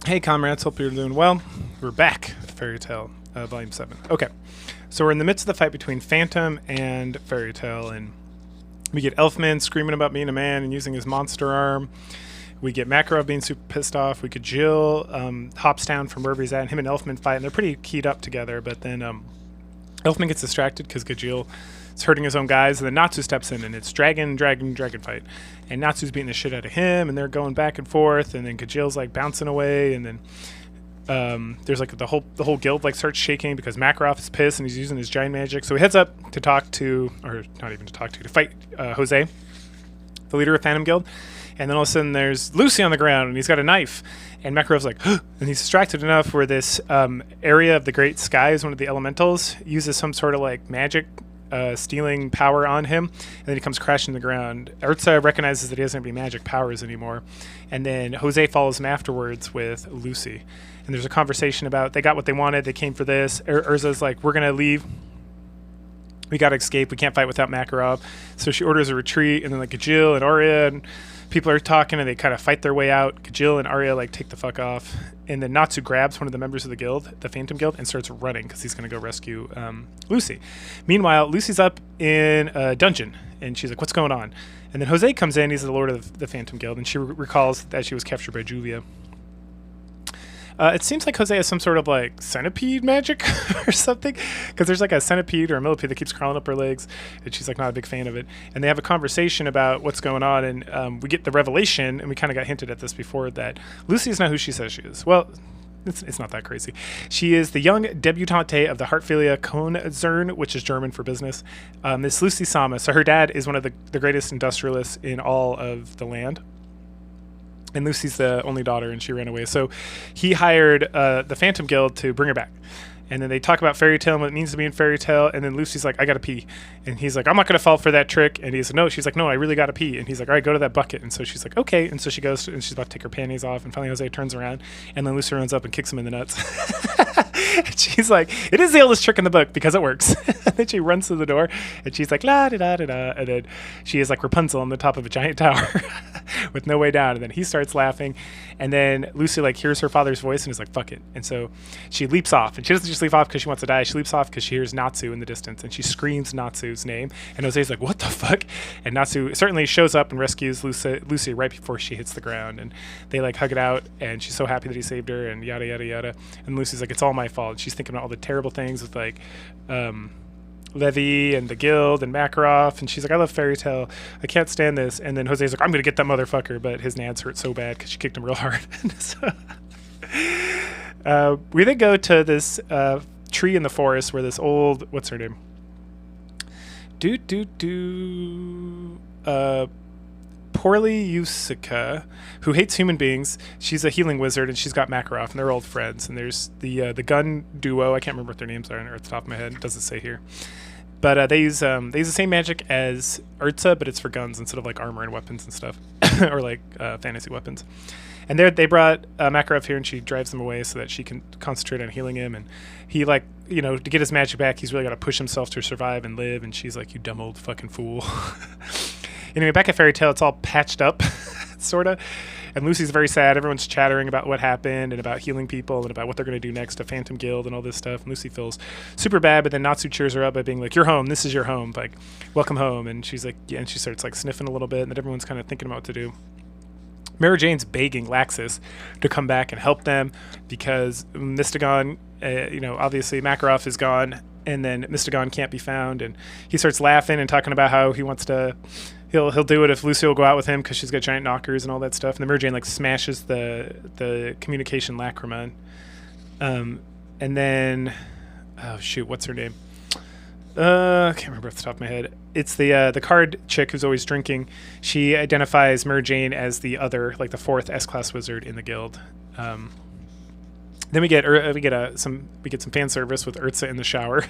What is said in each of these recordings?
Hey, comrades. Hope you're doing well. We're back at Fairy Tale, Volume 7. Okay, so we're in the midst of the fight between Phantom and Fairy Tale, and we get Elfman screaming about being a man and using his monster arm. We get Makarov being super pissed off. We get Jill hops down from wherever he's at, and him and Elfman fight, and they're pretty keyed up together, but then Elfman gets distracted because Gajil is hurting his own guys, and then Natsu steps in, and it's dragon fight. And Natsu's beating the shit out of him, and they're going back and forth, and then Gajil's like bouncing away, and then there's like the whole guild like starts shaking because Makarov is pissed and he's using his giant magic. So he heads up to talk to, or not even to fight Jose, the leader of Phantom Guild. And then all of a sudden there's Lucy on the ground, and he's got a knife. And Makarov's like, and he's distracted enough where this area of the Great Sky is one of the elementals, uses some sort of like magic stealing power on him, and then he comes crashing to the ground. Urza recognizes that he doesn't have any magic powers anymore, and then Jose follows him afterwards with Lucy. And there's a conversation about they got what they wanted, they came for this. Urza's like, we're going to leave. We got to escape. We can't fight without Makarov. So she orders a retreat, and then like Gajil and Arya and people are talking, and they kind of fight their way out. Gajil and Arya like take the fuck off, and then Natsu grabs one of the members of the guild, the Phantom Guild, and starts running because he's going to go rescue Lucy. Meanwhile, Lucy's up in a dungeon, and she's like, what's going on? And then Jose comes in. He's the lord of the Phantom Guild, and she recalls that she was captured by Julia. It seems like Jose has some sort of like centipede magic or something, because there's like a centipede or a millipede that keeps crawling up her legs, and she's like not a big fan of it. And they have a conversation about what's going on, and we get the revelation, and we kind of got hinted at this before, that Lucy is not who she says she is. Well, it's not that crazy. She is the young debutante of the Hartfilia Konzern, which is German for business. This Lucy Sama. So her dad is one of the greatest industrialists in all of the land. And Lucy's the only daughter, and she ran away. So he hired the Phantom Guild to bring her back. And then they talk about Fairy Tale and what it means to be in Fairy Tale. And then Lucy's like, I gotta pee. And he's like, I'm not gonna fall for that trick. And he's like, no. She's like, no, I really gotta pee. And he's like, all right, go to that bucket. And so she's like, okay. And so she goes, and she's about to take her panties off. And finally Jose turns around, and then Lucy runs up and kicks him in the nuts. And she's like, it is the oldest trick in the book because it works. And then she runs to the door, and she's like, la da da da da. And then she is like Rapunzel on the top of a giant tower with no way down. And then he starts laughing. And then Lucy like hears her father's voice and is like, fuck it. And so she leaps off, and she doesn't just leap off because she wants to die. She leaps off because she hears Natsu in the distance, and she screams Natsu's name. And Jose's like, what the fuck? And Natsu certainly shows up and rescues Lucy right before she hits the ground. And they like hug it out, and she's so happy that he saved her, and yada yada yada. And Lucy's like, it's all my fault. And she's thinking about all the terrible things with like Levy and the guild and Makarov, and she's like, I love Fairy Tale, I can't stand this. And then Jose's like, I'm gonna get that motherfucker, but his nads hurt so bad because she kicked him real hard. So we then go to this tree in the forest where this old, what's her name, Poorly Yusuka, who hates human beings. She's a healing wizard, and she's got Makarov, and they're old friends. And there's the gun duo. I can't remember what their names are off the top of my head. It doesn't say here. But they use the same magic as Urza, but it's for guns instead of like armor and weapons and stuff, or like fantasy weapons. And they brought Makarov here, and she drives him away so that she can concentrate on healing him. And he like, to get his magic back, he's really got to push himself to survive and live. And she's like, you dumb old fucking fool. Anyway, back at Fairy Tale, it's all patched up, sort of. And Lucy's very sad. Everyone's chattering about what happened and about healing people and about what they're going to do next to Phantom Guild and all this stuff. And Lucy feels super bad, but then Natsu cheers her up by being like, you're home. This is your home. Like, welcome home. And she's like, yeah. And she starts like sniffing a little bit, and then everyone's kind of thinking about what to do. Mary Jane's begging Laxus to come back and help them because Mystagon, obviously Makarov is gone, and then Mystagon can't be found. And he starts laughing and talking about how he wants to... He'll do it if Lucy will go out with him because she's got giant knockers and all that stuff. And then Mary Jane like smashes the communication lacrima. And then, oh shoot, what's her name? I can't remember off the top of my head. It's the card chick who's always drinking. She identifies Mary Jane as the other, like the fourth S-class wizard in the guild. Then we get some fan service with Urza in the shower.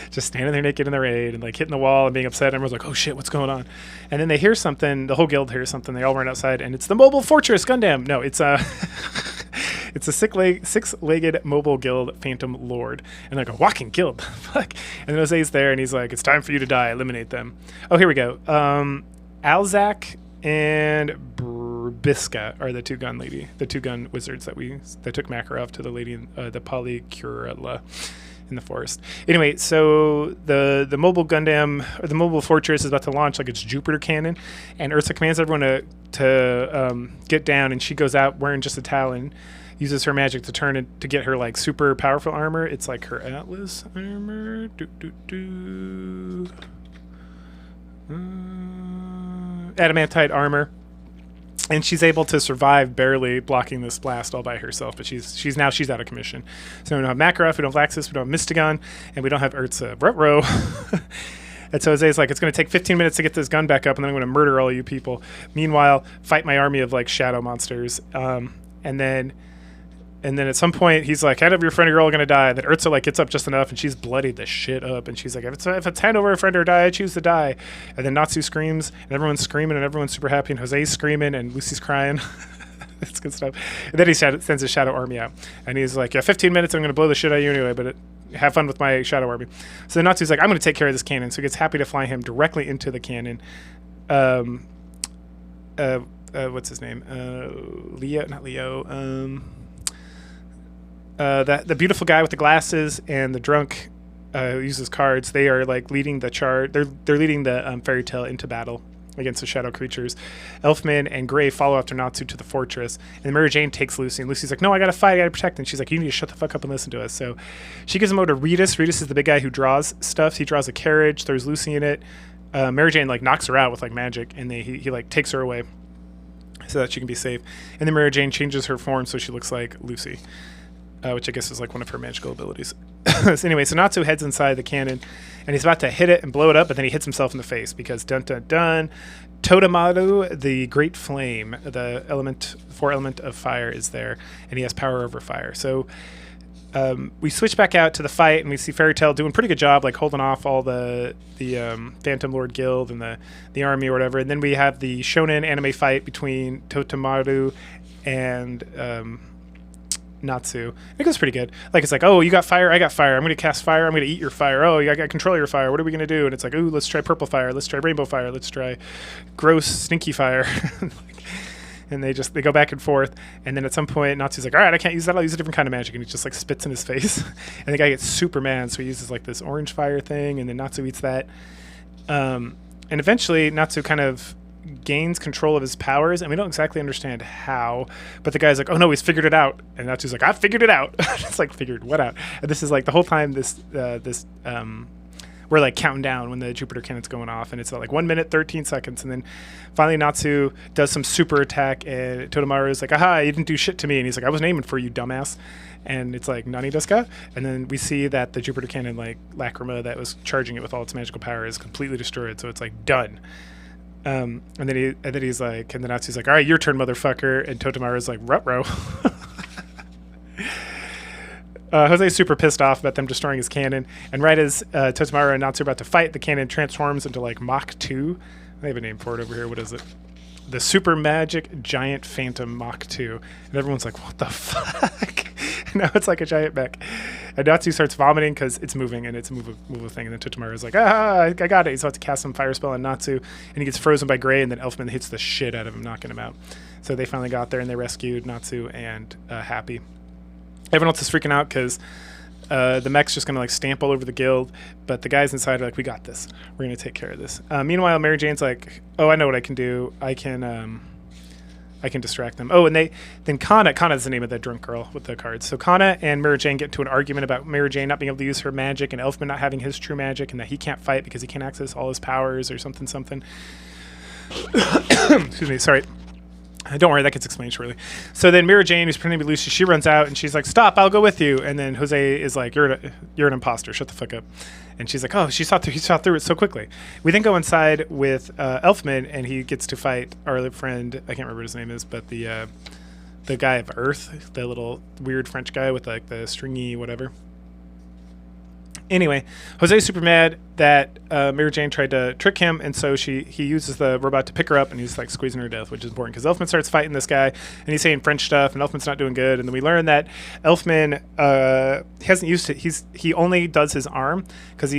Just standing there naked in the rain and like hitting the wall and being upset. Everyone's like, oh shit, what's going on? And then they hear something, the whole guild hears something, they all run outside, and it's the mobile fortress Gundam. No, it's it's a six-legged mobile guild Phantom Lord. And they're like, a walking guild. Fuck. And then Jose's there, and he's like, it's time for you to die, eliminate them. Oh, here we go. Alzak and Biska are the two gun wizards that took Makarov to the lady in the Polycurella in the forest. Anyway, so the mobile Gundam, or the mobile fortress, is about to launch like its Jupiter cannon, and Ursa commands everyone to get down, and she goes out wearing just a towel and uses her magic to turn it to get her like super powerful armor. It's like her Atlas armor. Adamantite armor. And she's able to survive barely blocking this blast all by herself, but she's out of commission. So we don't have Makarov, we don't have Laxus, we don't have Mystagon, and we don't have Urza. Ruh-roh. And so Jose's like, it's going to take 15 minutes to get this gun back up, and then I'm going to murder all you people. Meanwhile, fight my army of like shadow monsters. And then at some point, he's like, hand over your friend or you're all going to die. Then Urza like gets up just enough, and she's bloodied the shit up. And she's like, if it's hand over a friend or die, I choose to die. And then Natsu screams, and everyone's screaming, and everyone's super happy, and Jose's screaming, and Lucy's crying. That's good stuff. And then he sends his shadow army out. And he's like, 15 minutes, I'm going to blow the shit out of you anyway, but have fun with my shadow army. So then Natsu's like, I'm going to take care of this cannon. So he gets happy to fly him directly into the cannon. What's his name? The beautiful guy with the glasses and the drunk who uses cards, they are like leading the charge. They're leading the fairy tale into battle against the shadow creatures. Elfman and Gray follow after Natsu to the fortress, and Mary Jane takes Lucy, and Lucy's like, no, I gotta fight, I gotta protect. And she's like, you need to shut the fuck up and listen to us. So she gives him over to Redus. Redus is the big guy who draws stuff. He draws a carriage, throws Lucy in it. Mary Jane like knocks her out with like magic, and he like takes her away so that she can be safe. And then Mary Jane changes her form so she looks like Lucy. Which I guess is like one of her magical abilities. So anyway, so Natsu heads inside the cannon, and he's about to hit it and blow it up, but then he hits himself in the face because dun dun dun, Totemaru, the Great Flame, the four element of fire, is there, and he has power over fire. So we switch back out to the fight, and we see Fairy Tail doing a pretty good job, like holding off all the Phantom Lord Guild and the army or whatever. And then we have the shonen anime fight between Totemaru and Natsu. It goes pretty good. Like, it's like, oh, you got fire, I got fire. I'm going to cast fire. I'm going to eat your fire. Oh, I got control your fire. What are we going to do? And it's like, ooh, let's try purple fire. Let's try rainbow fire. Let's try gross, stinky fire. And they go back and forth. And then at some point, Natsu's like, all right, I can't use that. I'll use a different kind of magic. And he just like spits in his face. And the guy gets super mad. So he uses like this orange fire thing. And then Natsu eats that. And eventually, Natsu kind of gains control of his powers, and we don't exactly understand how, but the guy's like, oh no, he's figured it out. And Natsu's like, I figured it out. It's like, figured what out? And this is like the whole time we're like counting down when the Jupiter cannon's going off, and it's like 1 minute 13 seconds, and then finally Natsu does some super attack, and Totemaru is like, aha, you didn't do shit to me. And he's like, I wasn't aiming for you, dumbass. And it's like, nani desu ka? And then we see that the Jupiter cannon, like Lacrima that was charging it with all its magical power, is completely destroyed, so it's like done. And then he's like, and then Natsu's like, all right, your turn, motherfucker. And Totemaru's like, ruh-roh. Jose's super pissed off about them destroying his cannon. And right as Totemaru and Natsu are about to fight, the cannon transforms into like Mach 2. I have a name for it over here. What is it? The Super Magic Giant Phantom Mach 2. And everyone's like, what the fuck? And now it's like a giant mech. And Natsu starts vomiting because it's moving, and it's a move thing. And then Totemaru's like, I got it. He's about to cast some fire spell on Natsu, and he gets frozen by Gray, and then Elfman hits the shit out of him, knocking him out. So they finally got there, and they rescued Natsu and Happy. Everyone else is freaking out because the mech's just going to like stamp all over the guild, but the guys inside are like, we got this. We're going to take care of this. Meanwhile, Mary Jane's like, oh, I know what I can do. I can distract them. Oh, and then Kana's the name of the drunk girl with the cards. So Kana and Mary Jane get into an argument about Mary Jane not being able to use her magic, and Elfman not having his true magic, and that he can't fight because he can't access all his powers or something. Excuse me, sorry. Don't worry, that gets explained shortly. So then Mary Jane, who's pretending to be Lucy, she runs out, and she's like, stop, I'll go with you. And then Jose is like, you're an imposter, shut the fuck up. And she's like, oh, he saw through it so quickly. We then go inside with Elfman, and he gets to fight our friend, I can't remember what his name is, but the guy of Earth, the little weird French guy with like the stringy whatever. Anyway, Jose's super mad that Mary Jane tried to trick him, and so he uses the robot to pick her up, and he's like squeezing her to death, which is boring because Elfman starts fighting this guy, and he's saying French stuff, and Elfman's not doing good. And then we learn that Elfman hasn't used it. He only does his arm because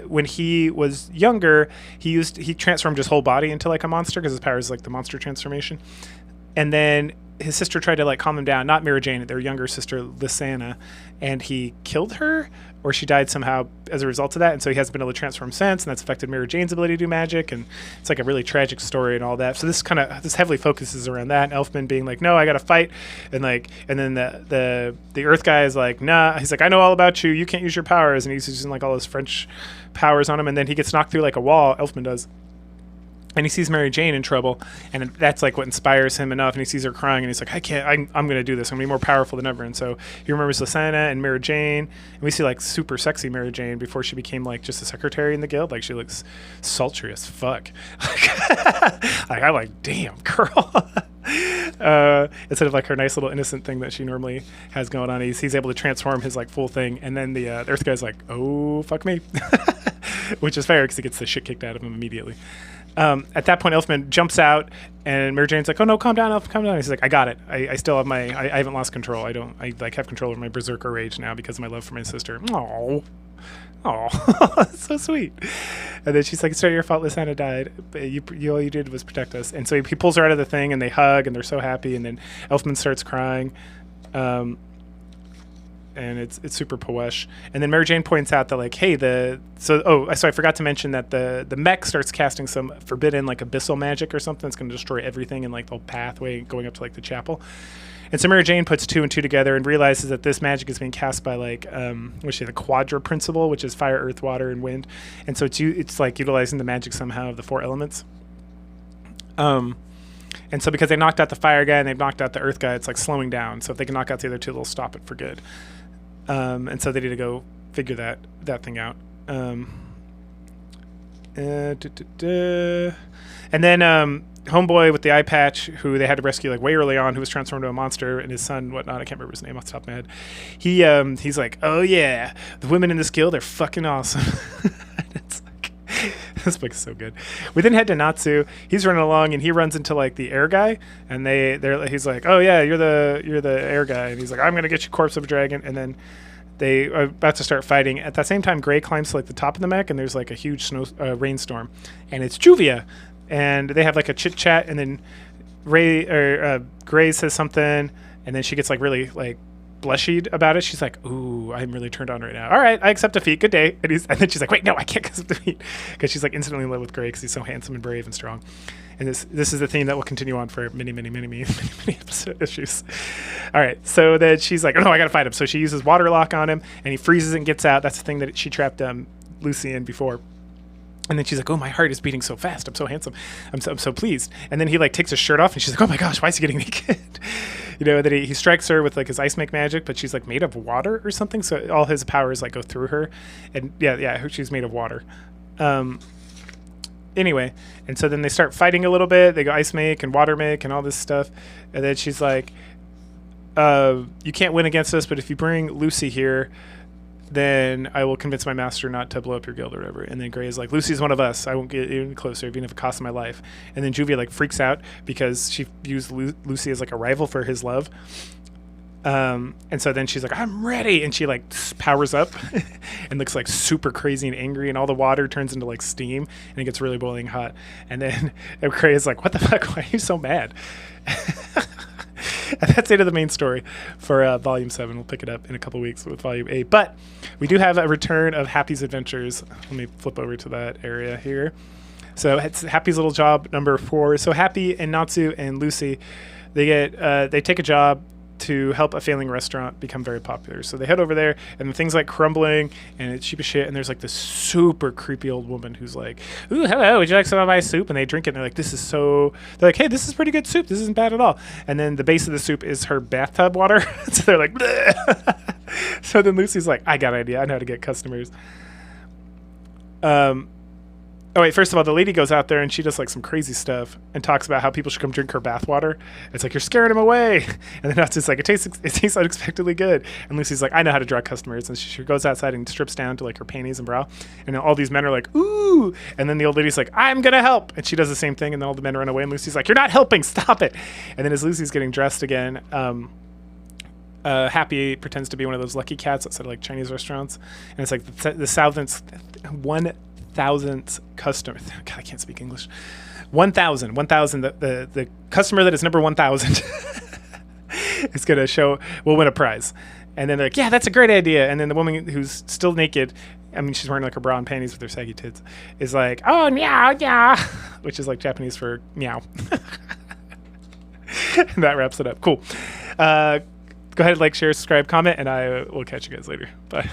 when he was younger, he transformed his whole body into like a monster because his power is like the monster transformation. And then his sister tried to like calm him down, not Mary Jane, their younger sister Lysana, and he killed her, or she died somehow as a result of that. And so he hasn't been able to transform since, and that's affected Mary Jane's ability to do magic. And it's like a really tragic story and all that. So this heavily focuses around that. And Elfman being like, no, I got to fight. And then the Earth guy is like, nah. He's like, I know all about you. You can't use your powers. And he's using like all his French powers on him. And then he gets knocked through like a wall. Elfman does. And he sees Mary Jane in trouble, and that's like what inspires him enough. And he sees her crying, and he's like, I'm going to do this. I'm going to be more powerful than ever. And so he remembers Lysana and Mary Jane, and we see like super sexy Mary Jane before she became like just a secretary in the guild. Like she looks sultry as fuck. Like I'm like, damn, girl. Instead of like her nice little innocent thing that she normally has going on, he's able to transform his like full thing. And then the Earth guy's like, oh, fuck me. Which is fair because he gets the shit kicked out of him immediately. At that point, Elfman jumps out, and Mary Jane's like, "Oh no, calm down, Elf, calm down." He's like, "I got it. I still have I haven't lost control. I like have control over my berserker rage now because of my love for my sister." Oh, that's so sweet. And then she's like, "It's not your fault. Lysana died. But all you did was protect us." And so he pulls her out of the thing, and they hug, and they're so happy. And then Elfman starts crying. And it's super poesh. And then Mary Jane points out that like, hey, so I forgot to mention that the mech starts casting some forbidden like abyssal magic or something that's going to destroy everything in like the whole pathway going up to like the chapel. And so Mary Jane puts two and two together and realizes that this magic is being cast by like the quadra principle, which is fire, earth, water, and wind. And so it's like utilizing the magic somehow of the four elements. And so because they knocked out the fire guy and they've knocked out the earth guy, it's like slowing down. So if they can knock out the other two, they'll stop it for good. And so they need to go figure that thing out. And then homeboy with the eye patch, who they had to rescue like way early on, who was transformed to a monster, and his son, whatnot, I can't remember his name off the top of my head. He's like, oh yeah, the women in this guild are fucking awesome. It's like, this book is so good. We then head to Natsu. He's running along and he runs into like the air guy, and he's like, oh yeah, you're the air guy, and he's like, I'm gonna get you, corpse of a dragon. And then they are about to start fighting. At that same time, Gray climbs to like the top of the mech, and there's like a huge rainstorm, and it's Juvia, and they have like a chit chat, and then Gray says something, and then she gets like really like blushied about it. She's like, ooh, I'm really turned on right now. All right, I accept defeat. Good day. And then she's like, wait, no, I can't accept defeat, because she's like instantly in love with Gray because he's so handsome and brave and strong. And this is the theme that will continue on for many issues. All right, so then she's like, oh no, I gotta fight him. So she uses water lock on him, and he freezes and gets out. That's the thing that she trapped Lucy in before. And then she's like, oh, my heart is beating so fast. I'm so handsome. I'm so pleased. And then he like takes his shirt off, and she's like, oh my gosh, why is he getting naked? And then he strikes her with like his ice make magic, but she's like made of water or something. So all his powers like go through her. And yeah, she's made of water. Anyway, and so then they start fighting a little bit. They go ice make and water make and all this stuff. And then she's like, you can't win against us, but if you bring Lucy here, then I will convince my master not to blow up your guild or whatever. And then Gray is like, Lucy's one of us. I won't get any closer, even if it costs my life. And then Juvia like freaks out because she used Lucy as like a rival for his love. And so then she's like, I'm ready. And she like powers up and looks like super crazy and angry. And all the water turns into like steam, and it gets really boiling hot. And then Gray is like, what the fuck? Why are you so mad? And that's the end of the main story for Volume 7. We'll pick it up in a couple weeks with Volume 8. But we do have a return of Happy's Adventures. Let me flip over to that area here. So it's Happy's little job number 4. So Happy and Natsu and Lucy, they take a job to help a failing restaurant become very popular. So they head over there, and things like crumbling, and it's cheap as shit. And there's like this super creepy old woman who's like, ooh, hello, would you like some of my soup? And they drink it, and they're like, they're like, hey, this is pretty good soup. This isn't bad at all. And then the base of the soup is her bathtub water. So they're like, bleh. So then Lucy's like, I got an idea. I know how to get customers. Oh wait, first of all, the lady goes out there and she does like some crazy stuff and talks about how people should come drink her bath water. It's like, you're scaring them away. And then Natsu's like, it tastes unexpectedly good. And Lucy's like, I know how to draw customers. And she goes outside and strips down to like her panties and bra. And then all these men are like, ooh. And then the old lady's like, I'm gonna help. And she does the same thing. And then all the men run away. And Lucy's like, you're not helping. Stop it. And then as Lucy's getting dressed again, Happy pretends to be one of those lucky cats outside of like Chinese restaurants, and it's like the thousandth, 1,000th customer. God, I can't speak English. 1,000. The customer that is number 1,000 is gonna will win a prize. And then they're like, yeah, that's a great idea. And then the woman who's still naked, I mean, she's wearing like her bra and panties with her saggy tits, is like, oh, meow, yeah, which is like Japanese for meow. And that wraps it up. Cool. Go ahead, like, share, subscribe, comment, and I will catch you guys later. Bye.